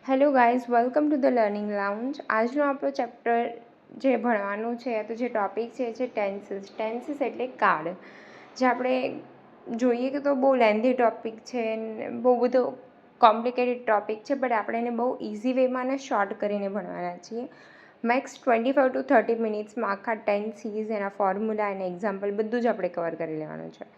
Hello guys, welcome to the learning lounge. આજનો આપણો chapter જે ભણવાનું છે તો જે ટૉપિક છે એ છે ટેન્સીસ એટલે કાળ. જે આપણે જોઈએ કે તો બહુ લેન્ધી ટૉપિક છે, બહુ બધો કોમ્પ્લિકેટેડ ટૉપિક છે, બટ આપણે એને બહુ ઇઝી વેમાં અને શોર્ટ કરીને ભણવાના છીએ. મેક્સ 25 to 30 મિનિટ્સમાં આખા ટેન્સીસ, એના ફોર્મ્યુલા અને એક્ઝામ્પલ બધું જ આપણે કવર કરી લેવાનું છે.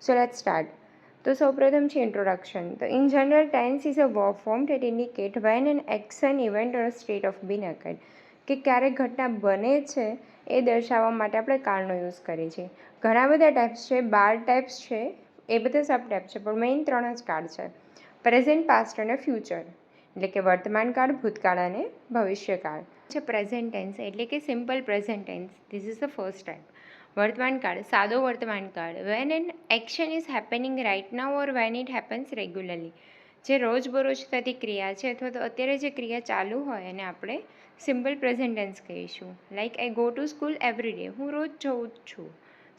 So let's start. તો સૌપ્રથમ છે ઇન્ટ્રોડક્શન. તો in general, tense is a verb form that indicate when an action, event or state of being occurred. કે ક્યારેક ઘટના બને છે એ દર્શાવવા માટે આપણે કાળનો યુઝ કરીએ છીએ. ઘણા બધા ટાઈપ્સ છે, 12 ટાઈપ્સ છે, એ બધા સબ ટાઈપ છે, પણ મેઇન 3 જ કાળ છે: પ્રેઝન્ટ, પાસ્ટ અને ફ્યુચર. એટલે કે વર્તમાન કાળ, ભૂતકાળ અને ભવિષ્યકાળ. છે પ્રેઝન્ટ ટેન્સ એટલે કે simple present tense. This is the first type. વર્તમાન કાળ, સાદો વર્તમાન કાળ. When an action is happening right now or when it happens regularly. જે રોજબરોજ થતી ક્રિયા છે અથવા તો અત્યારે જે ક્રિયા ચાલુ હોય એને આપણે સિમ્પલ પ્રેઝન્ટ ટેન્સ કહીશું. Like I go to school every day. હું રોજ જઉં છું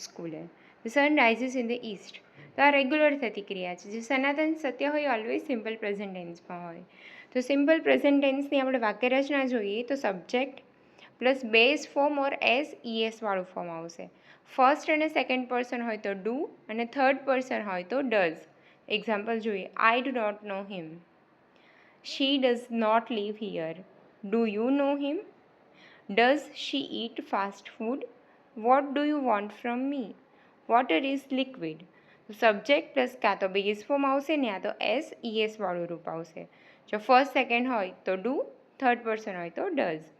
સ્કૂલે. The sun rises in the East. તો આ રેગ્યુલર થતી ક્રિયા છે. જે સનાતન સત્ય હોય ઓલવેઝ સિમ્પલ પ્રેઝન્ટ ટેન્સમાં હોય. તો સિમ્પલ પ્રેઝન્ટ ટેન્સની આપણે વાક્ય રચના જોઈએ તો સબ્જેક્ટ પ્લસ બેઝ ફોર્મ ઓર એસ વાળું ફોર્મ આવશે. ફર્સ્ટ અને સેકન્ડ પર્સન હોય તો ડુ અને થર્ડ પર્સન હોય તો ડઝ. એક્ઝામ્પલ જોઈએ. I do not know him. She does not live here. Do you know him? Does she eat fast food? What do you want from me? Water is liquid. Subject plus કાં તો base form આવશે ને યા તો S વાળું રૂપ આવશે. જો first second હોય તો ડુ, થર્ડ પર્સન હોય તો ડઝ.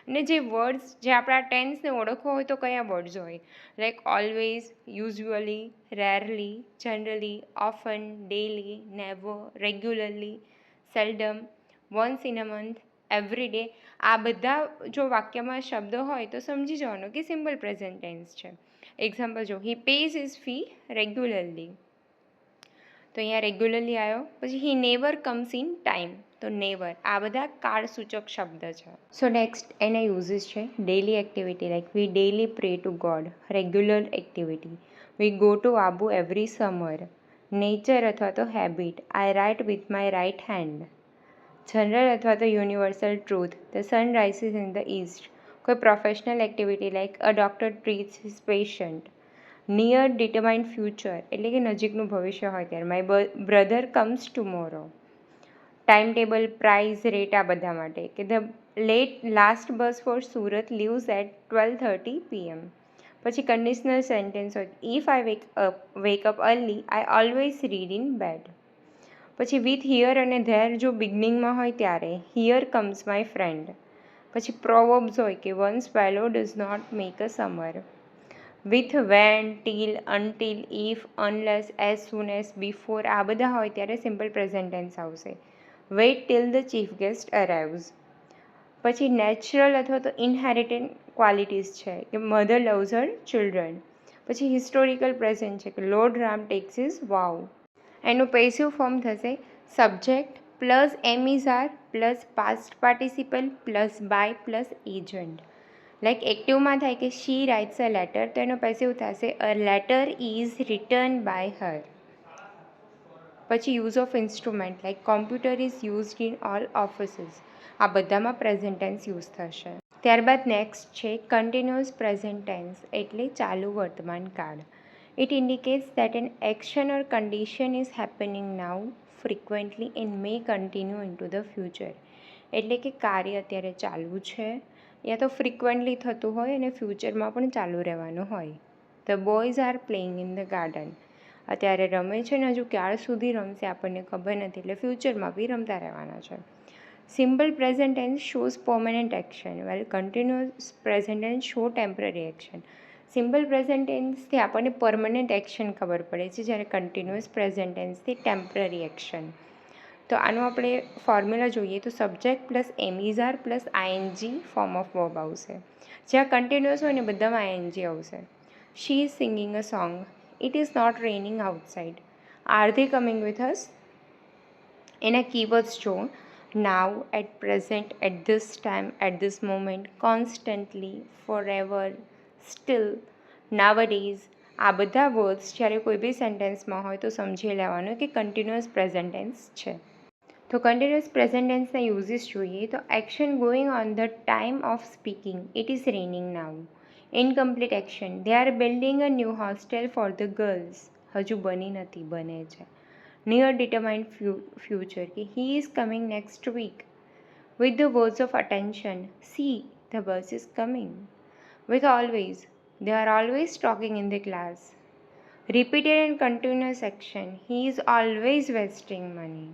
અને જે વર્ડ્સ, જે આપણા ટેન્સને ઓળખવો હોય તો કયા વર્ડ્સ હોય? Like always, usually, rarely, generally, often, daily, never, regularly, seldom, once in a month, every day. આ બધા જો વાક્યમાં શબ્દો હોય તો સમજી જવાનું કે સિમ્પલ પ્રેઝન્ટ ટેન્સ છે. એક્ઝામ્પલ જો. He pays his fee regularly. તો અહીંયા રેગ્યુલરલી આવ્યો. પછી he never comes in time. તો નેવર. આ બધા કાળસૂચક શબ્દ છે. સો નેક્સ્ટ એના યુઝિસ છે. Daily activity like we daily pray to God. Regular activity. We go to Abu every summer. Nature અથવા તો habit. I write with my right hand. General અથવા તો universal truth. The son rises in the east. કોઈ professional activity like a doctor treats his patient. Near determined future એટલે કે નજીકનું ભવિષ્ય હોય ત્યારે. My brother comes tomorrow. Time table, price, rate આ બધા માટે. કે the last bus for Surat leaves at 12:30 PM. પછી કન્ડિશનલ સેન્ટેન્સ હોય. If I wake up early I always read in bed. પછી વિથ હિયર અને ધેર જો બિગનિંગમાં હોય ત્યારે. Here comes my friend. પછી પ્રોવર્બ્સ હોય કે one swallow does not make a summer. With when, till, until, if, unless, as soon as, before આ બધા હોય ત્યારે સિમ્પલ પ્રેઝન્ટ ટેન્સ આવશે. Wait till the chief guest arrives. પછી natural અથવા તો ઇનહેરિટેડ ક્વોલિટીઝ છે કે મધર લવ્સ હર ચિલ્ડ્રન. પછી હિસ્ટોરિકલ પ્રેઝન્ટ છે કે lord Ram takes his vow. એનું પેસિવ ફોર્મ થશે subject plus am is are plus past participle plus by plus agent. Like એક્ટિવમાં થાય કે શી રાઇટ્સ અ લેટર, તો એનો પેસિવ થશે a letter is written by her. પછી use of instrument like computer is used in all offices. આ બધામાં present tense use થશે. ત્યારબાદ નેક્સ્ટ છે કન્ટિન્યુઅસ પ્રેઝન્ટ ટેન્સ એટલે ચાલુ વર્તમાન કાળ. It indicates that an action or condition is happening now frequently and may continue in to the future. એટલે કે કાર્ય અત્યારે ચાલુ છે યા તો ફ્રિક્વન્ટલી થતું હોય અને ફ્યુચરમાં પણ ચાલુ રહેવાનું હોય. The boys are playing in the garden. અત્યારે રમે છે ને હજુ ક્યાર સુધી રમશે આપણને ખબર નથી, એટલે ફ્યુચરમાં બી રમતા રહેવાના છે. Simple present tense shows permanent action well continuous present tense show temporary action. Simple present ટેન્સથી આપણને પરમનન્ટ એક્શન ખબર પડે છે, જ્યારે કન્ટિન્યુઅસ પ્રેઝન્ટ ટેન્સથી ટેમ્પરરી એક્શન. તો આનું આપણે ફોર્મ્યુલા જોઈએ તો subject plus am is are plus ING form of verb આવશે. જ્યાં કન્ટિન્યુઅસ હોય ને બધામાં આઈએનજી આવશે. She is singing a song. It is not raining outside. Are they coming with us. એના કીવર્ડ્સ જો. Now, at present, at this time, at this moment, constantly, forever, still, nowadays. આ બધા words જ્યારે કોઈ બી સેન્ટેન્સમાં હોય તો સમજી લેવાનું કે કન્ટિન્યુઅસ પ્રેઝન્ટ ટેન્સ છે. તો કન્ટિન્યુઅસ પ્રેઝન્ટ ટેન્સના યુઝીસ જોઈએ તો action going on the time of speaking. It is raining now. Incomplete action. They are building a new hostel for the girls. હજુ બની નથી, બને છે. નિયર ડિટરમાઇન્ડ ફ્યુચર કે he is coming next week. With the words of attention. See the bus is coming. With always. They are always talking in the class. Repeated and continuous action. He is always wasting money.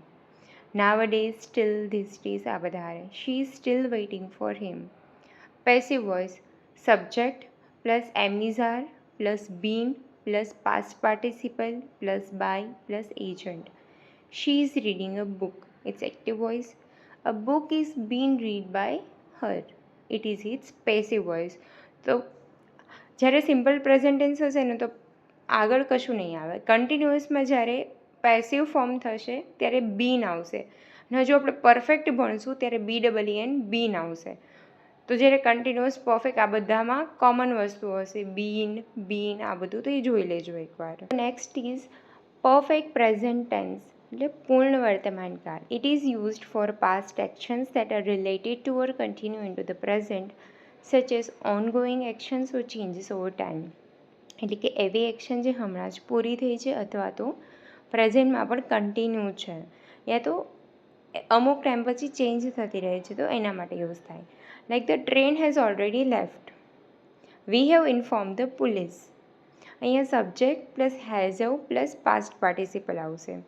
Nowadays, still these days આ બધા આવે. She is still waiting for him. Passive voice. Subject plus am is are plus been plus past participle plus by plus agent. She is reading a book. It's active voice. A book is being read by her. It is its passive voice. તો જ્યારે simple present tense હશે ને તો આગળ કશું નહીં આવે. કન્ટિન્યુઅસમાં જ્યારે પેસિવ ફોર્મ થશે ત્યારે બીન આવશે, અને હજુ આપણે પરફેક્ટ ભણશું ત્યારે BEEN બીન આવશે. તો જ્યારે કન્ટિન્યુઅસ પરફેક્ટ આ બધામાં કોમન વસ્તુ હશે, બીન આ બધું, તો એ જોઈ લેજો એકવાર. Next is perfect present tense એટલે પૂર્ણ વર્તમાન કાળ. It is used for past actions that are related to or continue in to the present such as ongoing actions or changes over time. એટલે કે એવી એક્શન જે હમણાં જ પૂરી થઈ છે અથવા તો પ્રેઝન્ટમાં પણ કન્ટિન્યુ છે, યા તો અમુક ટાઈમ પછી ચેન્જ થતી રહે છે, તો એના માટે યુઝ થાય. Like the train has already left. We have inform the police. અહીંયા subject plus has have plus past participle આવશે.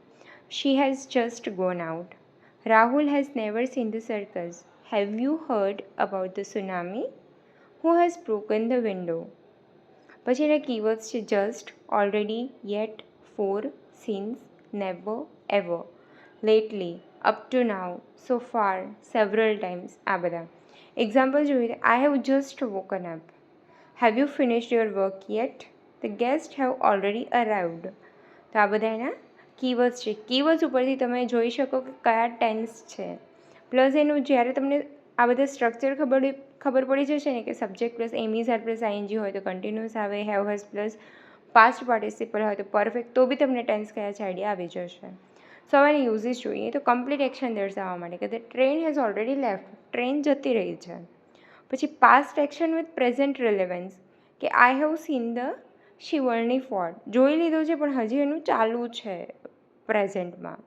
She has just gone out. Rahul has never seen the circus. Have you heard about the tsunami? Who has broken the window? પછી એના keywords છે just, already, yet, for, since, never, ever, lately, up to now, so far, several times, આ બધા. Example જોઈએ. I have just woken up. Have you finished your work yet? The guest have already arrived. તો આ બધા એના keywords છે. Keywords ઉપરથી તમે જોઈ શકો કે કયા ટેન્સ છે. પ્લસ એનું જ્યારે તમને આ બધા સ્ટ્રક્ચર ખબર પડી જશે ને કે subject plus am is are plus ING હોય તો કન્ટિન્યુઅસ આવે, have has plus past participle હોય તો પરફેક્ટ, તો બી તમને ટેન્સ કયા છે આઈડિયા આવી જશે. સો હવે યુઝીસ જોઈએ તો કમ્પ્લીટ એક્શન દર્શાવવા માટે કે the train has already left. Train જતી રહી છે. પછી past action with present relevance કે આઈ હેવ સીન ધ શિવર્ણી ફોર્ટ. જોઈ લીધું છે પણ હજી એનું ચાલુ છે પ્રેઝન્ટમાં,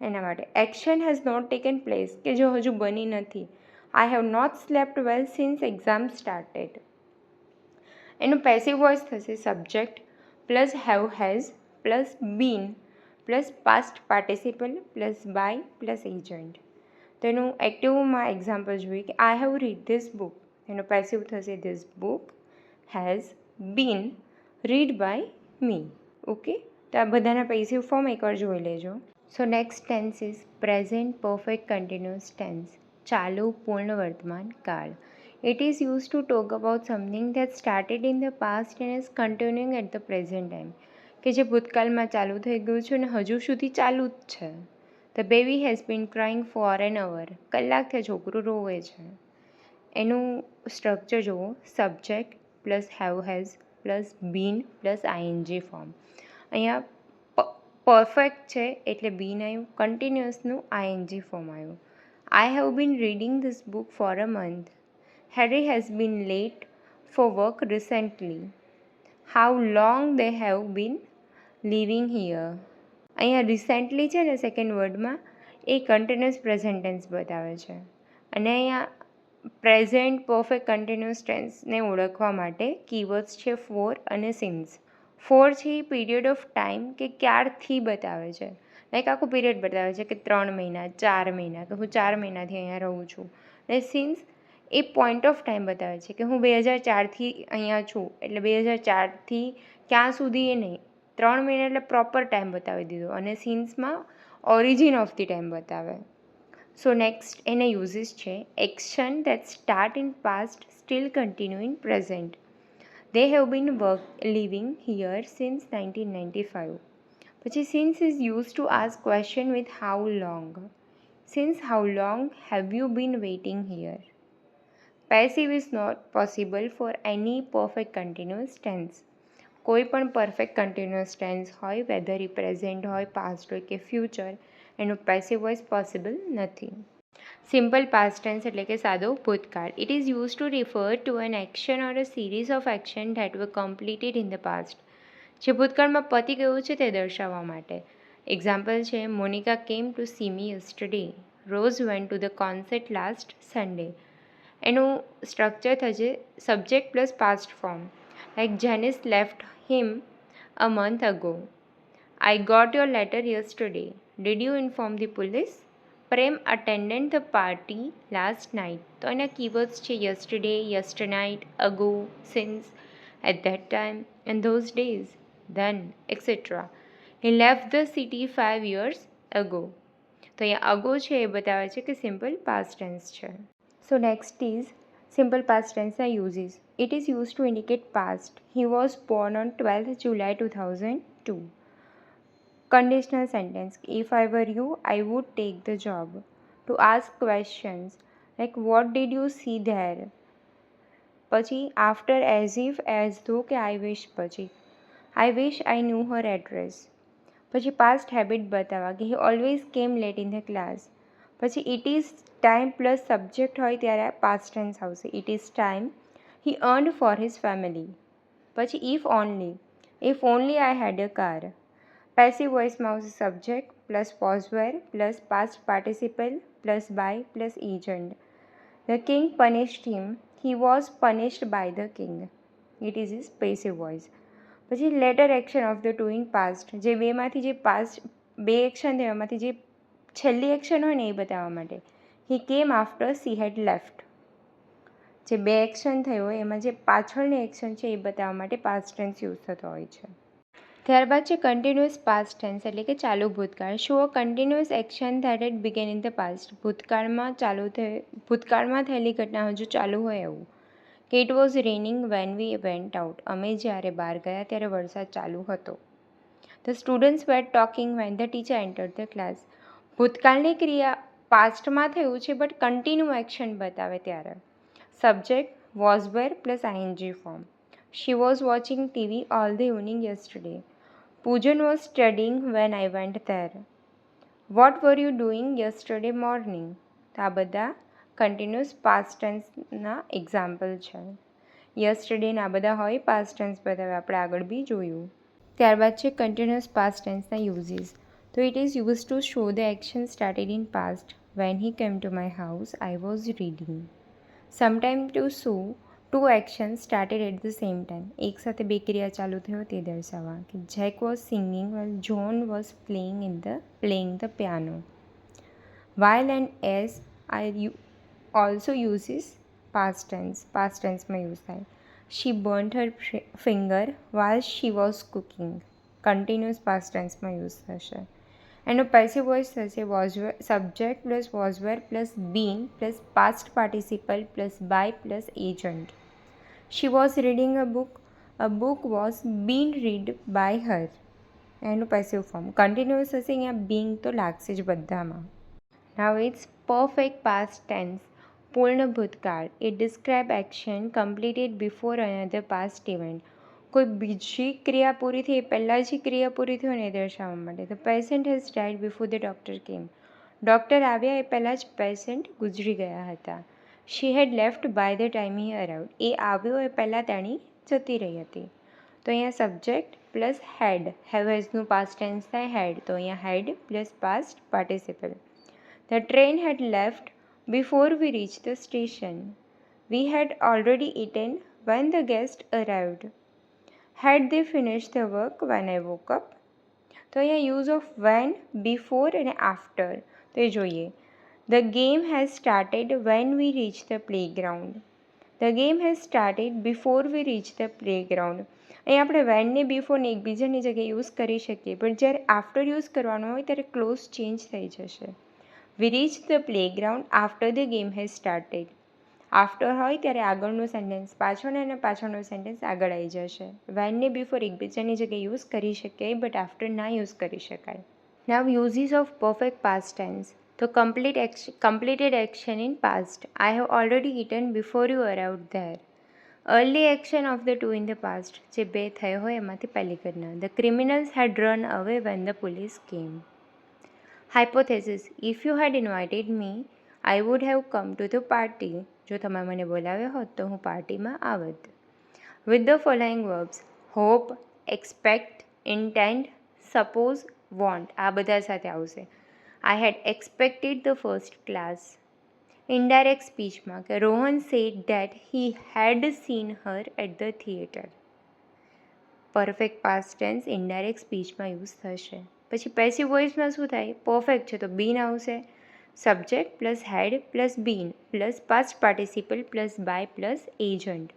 એના માટે. Action has not taken place કે જો હજુ બની નથી. I have not slept well since exam started. એનું પેસિવ વોઇસ થશે subject plus have has plus been plus past participle plus by plus agent. તો એનું એક્ટિવમાં એક્ઝામ્પલ જોઈએ કે I have read this book. એનો પેસિવ થશે this book has been read by me. Okay, તો આ બધાના પેસિવ ફોર્મ એકવાર જોઈ લેજો. So next tense is present perfect continuous tense. ચાલુ પૂર્ણ વર્તમાન કાળ. It is used to talk about something that started in the past and is continuing at the present time. કે જે ભૂતકાળમાં ચાલુ થઈ ગયું છે અને હજુ સુધી ચાલુ જ છે. The baby has been crying for an hour. કલાકથી છોકરું રોવે છે. એનું સ્ટ્રક્ચર જુઓ. Subject plus have has plus been plus ING form. અહીંયા પરફેક્ટ છે એટલે બીન આવ્યું, કન્ટિન્યુઅસનું આઈએનજી ફોર્મ આવ્યું. I have been reading this book for a month. Harry has been late for work recently. How long they have been living here. અહીંયા recently છે ને second વર્ડમાં એ continuous present tense બતાવે છે, અને અહીંયા પ્રેઝન્ટ પરફેક્ટ કન્ટિન્યુઅસ ટેન્સને ઓળખવા માટે keywords છે ફોર અને સિન્સ. ફોર છે એ પીરિયડ ઓફ ટાઈમ કે ક્યારથી બતાવે છે, લાઈક આખું પીરિયડ બતાવે છે કે 3 મહિના, 4 મહિના, કે હું 4 મહિનાથી અહીંયા રહું છું. અને since A point of time બતાવે છે કે હું 2004થી અહીંયા છું, એટલે 2004થી ક્યાં સુધી એ નહીં, 3 મહિના એટલે પ્રોપર ટાઈમ બતાવી દીધો. અને સિન્સમાં ઓરિજિન ઓફ ધી ટાઈમ બતાવે. સો નેક્સ્ટ એના યુઝીસ છે. Action that start in past still continue in present. They have been living here since 1995. પછી since is use to ask question with how long. Since how long have you been waiting here. Passive is not possible for any perfect continuous tense. કોઈ પણ perfect continuous tense હોય, whether એ present હોય, past હોય કે future, એનું passive voice possible નથી. Simple past tense એટલે કે સાદો ભૂતકાળ. It is use to refer to an action or a series of action that were completed in the past. જે ભૂતકાળમાં પતી ગયું છે તે દર્શાવવા માટે. એક્ઝામ્પલ છે Monica came to see me yesterday, Rose went to the concert last Sunday. એનું સ્ટ્રક્ચર થશે subject plus past form. Like Janice left him a month ago. I got your letter yesterday. Did you inform the police? Prem attended the party last night. તો એના keywords છે yesterday, yesternight, ago, since, at that time, and those days, then, etc. He left the city 5 years ago. તો અહીંયા ago છે એ બતાવે છે કે simple past tense છે. So next is simple past ટેન્સના uses. It is use to indicate past. He was born on 12th July 2002. Conditional sentence. If I were you, I would take the job. To ask questions like what did you see there? પછી after, as if, as though કે I wish પછી I wish I knew her address. પછી past habit બતાવવા કે he always came late in the class. પછી it is time plus subject હોય ત્યારે past tense આવશે. It is time he earned for his family. પછી if only I had a car. Passive વોઇસમાં આવશે subject plus was were plus past participle plus by plus agent. The king punished him. He was punished by the king. It is is passive voice. પછી later action of the two in past. જે બેમાંથી જે બે action થયો એમાંથી જે છેલ્લી action હોય ને એ બતાવવા માટે. હી કેમ આફ્ટર સી હેડ લેફ્ટ. જે બે એક્શન થયો હોય એમાં જે પાછળની એક્શન છે એ બતાવવા માટે પાસ્ટ ટેન્સ યુઝ થતો હોય છે. ત્યારબાદ છે કન્ટિન્યુઅસ પાસ્ટ ટેન્સ એટલે કે ચાલુ ભૂતકાળ. Show a continuous action that it began in the past. ભૂતકાળમાં થયેલી ઘટના હજુ ચાલુ હોય એવું. કે it was raining when we went out. અમે જ્યારે બહાર ગયા ત્યારે વરસાદ ચાલુ હતો. The students were talking when the teacher entered the class. ભૂતકાળની ક્રિયા પાસ્ટમાં થયું છે બટ કન્ટિન્યુ એક્શન બતાવે ત્યારે. Subject was were plus ING form. She was watching TV all the evening yesterday. Pujan was studying when I went there. What were you doing yesterday morning? તો આ બધા continuous past ટેન્સના example છે. યસ્ટરડેના આ બધા હોય past tense બતાવે આપણે આગળ બી જોયું. ત્યારબાદ છે કન્ટિન્યુઅસ પાસ્ટ ટેન્સના યુઝીસ. તો it is use to show the action started in past. When he came to my house I was reading. Sometime to show to action started at the same time. એક સાથે બે ક્રિયા ચાલુ થયો તે દર્શાવવા કે Jack was singing while John was playing the piano. While and as I also uses past ટેન્સમાં યુઝ થાય. She burnt her finger while she was cooking. Continuous past ટેન્સમાં યુઝ થશે. એનો પેસિવ વોઇસ થશે subject plus was were plus been plus past participle plus by plus agent. She was reading a book was been read by her. એનું passive form. Continuous હશે અહીંયા being તો લાગશે જ બધામાં. Now it's perfect past tense. પૂર્ણ ભૂતકાળ. It describe action completed before another past event. કોઈ બીજી ક્રિયા પૂરી થઈ એ પહેલાં જે ક્રિયા પૂરી થઈ હોય ને એ દર્શાવવા માટે. The patient has died before the doctor came. Doctor આવ્યા એ પહેલાં જ પેશન્ટ ગુજરી ગયા હતા. She had left by the time he arrived. એ આવ્યો એ પહેલાં તેણી જતી રહી હતી. તો અહીંયા સબ્જેક્ટ પ્લસ હેડ. હેવ હેઝનું પાસ્ટ ટેન્સ થાય હેડ. તો અહીંયા had plus past participle. The train had left before we reach the station. We had already eaten when the guest અરાઇવ્ડ. Had they finish the work when I woke up. તો અહીંયા use of when, before અને after તો એ જોઈએ. The game has started when we reach the playground. The game has started before we reach the playground. અહીં આપણે વેનને બિફોરને એકબીજાની જગ્યાએ યુઝ કરી શકીએ પણ જ્યારે આફ્ટર યુઝ કરવાનો હોય ત્યારે ક્લોઝ ચેન્જ થઈ જશે. We reach the playground after the game has started. After હોય ત્યારે આગળનું સેન્ટેન્સ પાછળનો અને પાછળનો સેન્ટેન્સ આગળ આવી જશે. વેનને બિફોર એકબીજાની જગ્યાએ યુઝ કરી શકાય બટ આફ્ટર ના યુઝ કરી શકાય. Now uses of perfect past tense. તો completed action in past. I have already eaten before you arrived there. Early action of the two in the past. જે બે થયો હોય એમાંથી પહેલી ઘટના. The criminals had run away when the police came. Hypothesis: if you had invited me I would have come to the party. જો તમે મને બોલાવ્યો હોત તો હું પાર્ટીમાં આવત. With the following verbs: hope, expect, intend, suppose, want આ બધા સાથે આવશે. I had expected the first class. Indirect સ્પીચમાં કે Rohan said that he had seen her at the theatre. Perfect past tense indirect સ્પીચમાં યુઝ થશે. પછી પેસિવ વોઇસમાં શું થાય? પરફેક્ટ છે તો બીન આવશે. Subject plus had plus been plus past participle plus by plus agent.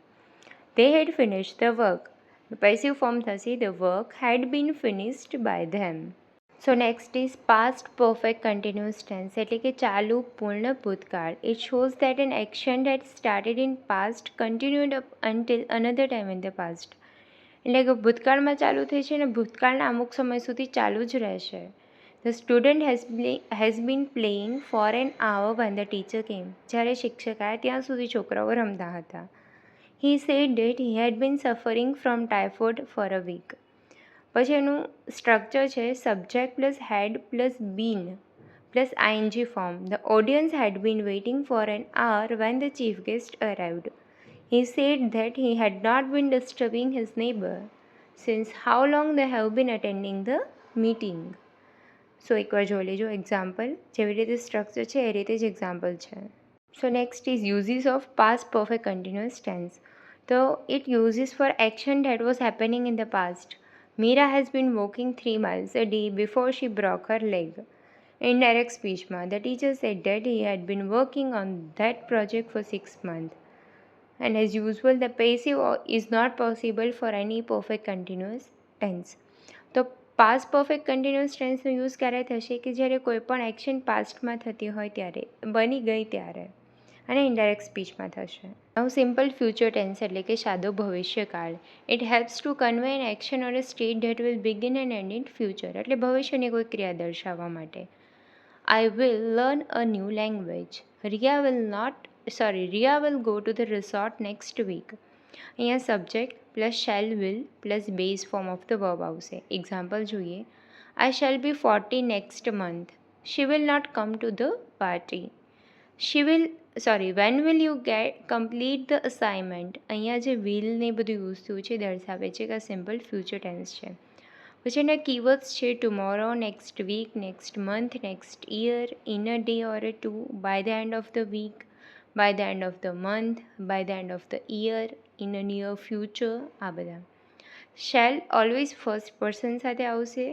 They had finished the work. The passive form thasi, the work had been finished by them. So next is past perfect continuous tense એટલે કે ચાલુ પૂર્ણ ભૂતકાળ. It shows that an action that started in past continued up until another time in the past. એટલે કે ભૂતકાળમાં ચાલુ થઈ છે અને ભૂતકાળના અમુક સમય સુધી ચાલુ જ રહેશે. The student has been playing for an hour when the teacher came. જ્યારે શિક્ષક આવ્યા ત્યાં સુધી છોકરાઓ રમતા હતા. He said that he had been suffering from typhoid for a week. પછી એનું સ્ટ્રક્ચર છે subject plus had plus been plus ING form. The audience had been waiting for an hour when the chief guest arrived. He said that he had not been disturbing his neighbor since how long they have been attending the meeting. સો એકવાર જોઈ લેજો example. જેવી રીતે structure છે એ રીતે જ example છે. So next is uses of past perfect continuous tense. તો it uses for action that was happening in the past. Meera has been walking 3 miles a day before she broke her leg. Indirect સ્પીચમાં the teacher said that he had been working on that project for 6 months. And as usual, the passive is not possible for any perfect continuous tense. તો past perfect continuous ટેન્સનો use ક્યારે થશે? કે જ્યારે કોઈ પણ action પાસ્ટમાં થતી હોય ત્યારે, બની ગઈ ત્યારે, અને ઇનડાયરેક્ટ સ્પીચમાં થશે. હવે સિમ્પલ ફ્યુચર ટેન્સ એટલે કે સાદો ભવિષ્યકાળ. It helps to convey an action or a state that will begin and end in future. એટલે ભવિષ્યની કોઈ ક્રિયા દર્શાવવા માટે. I will learn a new language. Ria will go to the resort next week. અહીંયા subject plus shall will plus base form of the verb આવશે. Example જોઈએ. I shall be 40 next month. She will not come to the party. When will you complete the assignment? અહીંયા જે will ને બધું use થયું છે દર્શાવે છે કે આ સિમ્પલ ફ્યુચર ટેન્સ છે. પછી એના કીવર્ડ્સ છે tomorrow, next week, next month, next year, in a day or a two, by the end of the week, by the end of the month, by the end of the year, in a near future આ બધા. Shall always first person સાથે આવશે.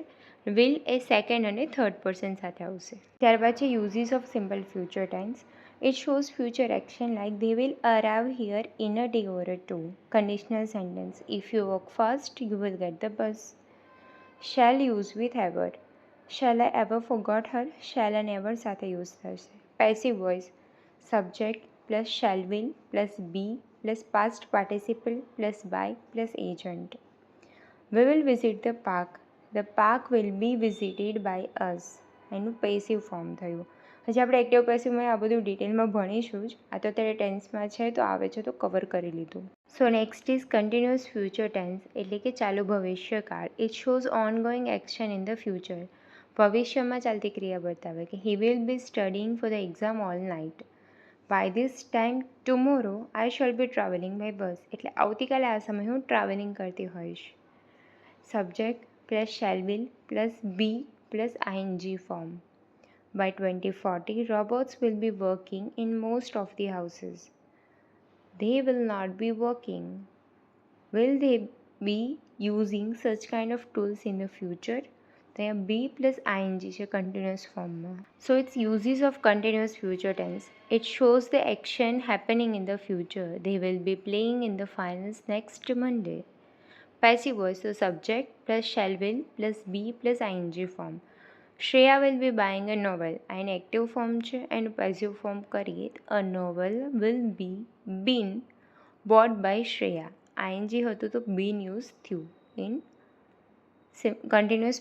Will એ second અને third person સાથે આવશે. ત્યારબાદ છે uses of simple future tense. It shows future action like they will arrive here in a day or a two. Conditional sentence. If you walk fast, you will get the bus. Shall use with ever. Shall I ever forgot her? Shall and ever સાથે use થશે. Passive voice subject plus shall will plus be plus past participle plus by plus agent. We will visit the park. The park will be visited by us. એનું passive form થયું. હજી આપણે active પેસિવમાં આ બધું ડિટેલમાં ભણીશું જ. આ તો અત્યારે ટેન્સમાં છે તો આવે છે તો કવર કરી લીધું. So next is continuous future tense એટલે કે ચાલુ ભવિષ્યકાળ. It shows ongoing action in the future. ભવિષ્યમાં ચાલતી ક્રિયા બતાવે કે he will be studying for the exam all night. By this time tomorrow I shall be travelling by bus. એટલે આવતીકાલે આ સમયે હું ટ્રાવેલિંગ કરતી હોઈશ. Subject plus shall will plus be plus ING form. By 2040, robots will be working in most of the houses. They will not be working. Will they be using such kind of tools in the future? There be plus ing છે continuous form. So it's uses of continuous future tense. It shows the action happening in the future. They will be playing in the finals next Monday. Passive voice, so subject plus shall will plus be plus ing form. Shreya will be buying a novel. આ એનું active form છે. એનું passive form કરીએ a novel will be been bought by Shreya. ING હતું તો been use થયું in continuous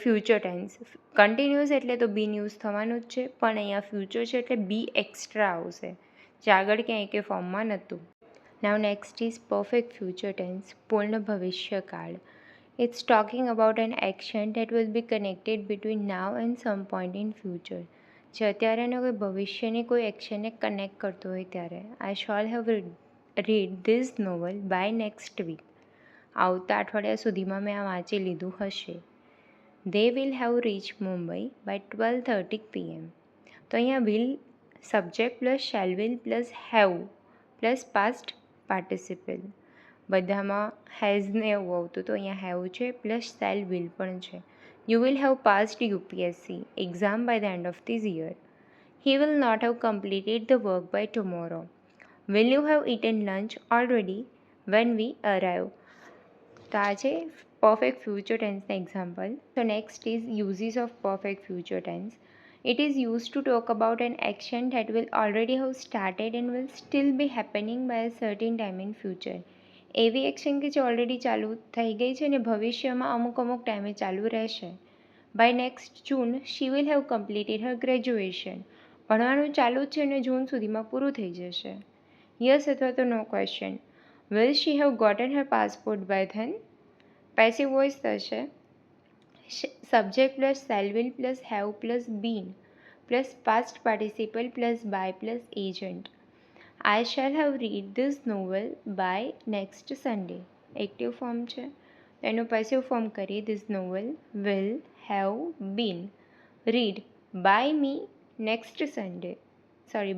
future tense. Continuous એટલે તો બીન યુઝ થવાનું જ છે પણ અહીંયા ફ્યુચર છે એટલે બી એક્સ્ટ્રા આવશે જે આગળ ક્યાંય એકે ફોર્મમાં નહોતું. Now next is perfect future tense પૂર્ણ ભવિષ્યકાળ. It's talking about an action that will be connected between now and some point in future. જે અત્યારે અને કોઈ ભવિષ્યની કોઈ એક્શનને કનેક્ટ કરતો હોય ત્યારે. I shall have read this novel by next week. આવતા અઠવાડિયા સુધીમાં મેં આ વાંચી લીધું હશે. They will have reached Mumbai by 12:30 PM. તો અહીંયા will subject plus shall will plus have plus past participle. બધામાં હેઝ ને એવું આવતું તો અહીંયા હેવ છે પ્લસ શેલ વિલ પણ છે. You will have passed UPSC exam by the end of this year. He will not have completed the work by tomorrow. Will you have eaten lunch already when we arrive. તો આ છે perfect future ટેન્સના example. તો next is uses of perfect future tense. It is used to talk about an action that will already have started and will still be happening by a certain time in future. એવી action કે જે already ચાલુ થઈ ગઈ છે અને ભવિષ્યમાં અમુક ટાઈમે ચાલુ રહેશે. By next June she will have completed her graduation. ભણવાનું ચાલુ જ છે અને જૂન સુધીમાં પૂરું થઈ જશે. યસ અથવા તો no question. Will she have gotten her passport by then. Passive voice થશે subject plus shall will plus have plus been plus past participle plus by plus agent. I shall have read this novel by next Sunday. Active form છે તો એનું passive form કરીએ. This novel will have been read by me next Sunday.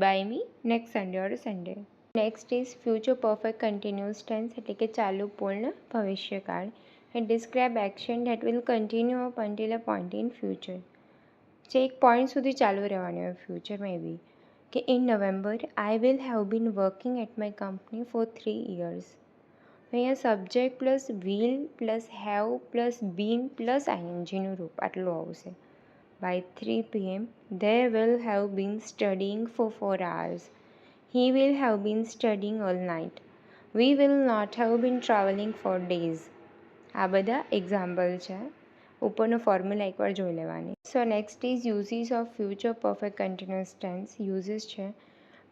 By me next Sunday or Sunday. Next is future perfect continuous tense એટલે કે ચાલુ પૂર્ણ ભવિષ્યકાળ. It describe action that will continue up until a point in future. જે એક point સુધી ચાલુ રહેવાની હોય ફ્યુચર મે બી. કે in November I will have been working at my company for 3 years. અહીંયા subject plus will plus have plus been plus આઈએનજીનું રૂપ આટલું આવશે. By 3 PM they will have been studying for 4 hours. He will have been studying all night. We will not have been traveling for days. આ બધા example છે. ઉપરનો formula એકવાર જોઈ લેવાની. So next is uses of future perfect continuous tense. Uses છે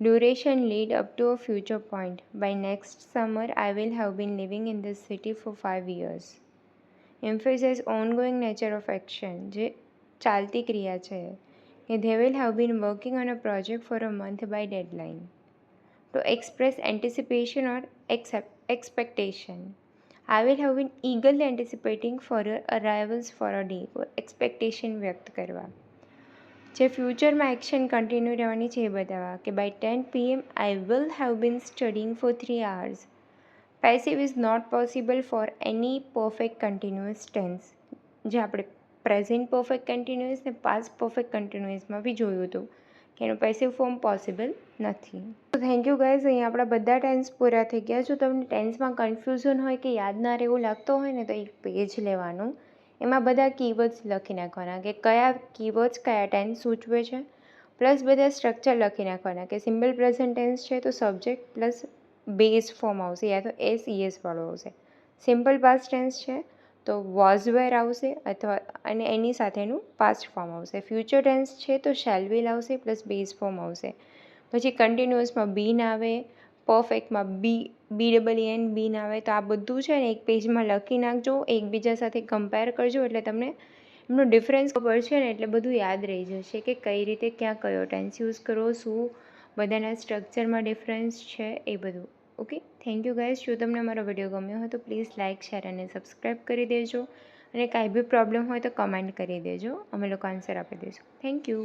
duration lead up to a future point. By next summer I will have been living in this city for 5 years. Emphasize ongoing nature of action જે ચાલતી ક્રિયા છે કે they will have been working on a project for a month by deadline. To express anticipation or expectation. I will have been eagerly anticipating for your arrivals for a day. Expectation વ્યક્ત કરવા. જે ફ્યુચરમાં action continue રહેવાની છે એ બતાવવા કે by 10 PM I will have been studying for 3 hours. Passive is not possible for any perfect continuous tense. જે આપણે પ્રેઝન્ટ પરફેક્ટ કન્ટિન્યુઅસ ને પાસ્ટ પરફેક્ટ કન્ટિન્યુઅસમાં બી જોયું હતું કે એનું પેસિવ ફોર્મ પોસિબલ નથી. તો થેન્ક યુ ગાઈઝ. અહીંયા આપણા બધા ટેન્સ પૂરા થઈ ગયા. જો તમને ટેન્સમાં કન્ફ્યુઝન હોય કે યાદ ના રહેવું લાગતો હોય ને તો એક પેજ લેવાનું. એમાં બધા કીવર્ડ્સ લખી નાખવાના કે કયા કીવર્ડ્સ કયા ટેન્સ સૂચવે છે. પ્લસ બધા સ્ટ્રક્ચર લખી નાખવાના કે સિમ્પલ પ્રેઝન્ટ ટેન્સ છે તો સબ્જેક્ટ પ્લસ બેઝ ફોર્મ આવશે યા તો SES વાળો આવશે. સિમ્પલ પાસ્ટ ટેન્સ છે તો વોઝ વેર આવશે અથવા અને એની સાથેનું પાસ્ટ ફોર્મ આવશે. ફ્યુચર ટેન્સ છે તો શેલ વિલ આવશે પ્લસ બેઝ ફોર્મ આવશે. પછી કન્ટિન્યુઅસમાં બીન આવે, પરફેક્ટમાં BEEN બીન આવે. તો આ બધું છે ને એક પેજમાં લખી નાખજો, એકબીજા સાથે કમ્પેર કરજો એટલે તમને એમનો ડિફરન્સ ખબર છે ને એટલે બધું યાદ રહી જશે કે કઈ રીતે ક્યાં કયો ટેન્સ યુઝ કરવો, શું બધાના સ્ટ્રક્ચરમાં ડિફરન્સ છે એ બધું. Okay, thank you guys. જો તમને મારો વિડીયો ગમ્યો હોય તો પ્લીઝ લાઇક, શેર અને સબસ્ક્રાઈબ કરી દેજો. અને કાંઈ બી પ્રોબ્લેમ હોય તો કમેન્ટ કરી દેજો, અમે લોકો આન્સર આપી દઈશું. Thank you.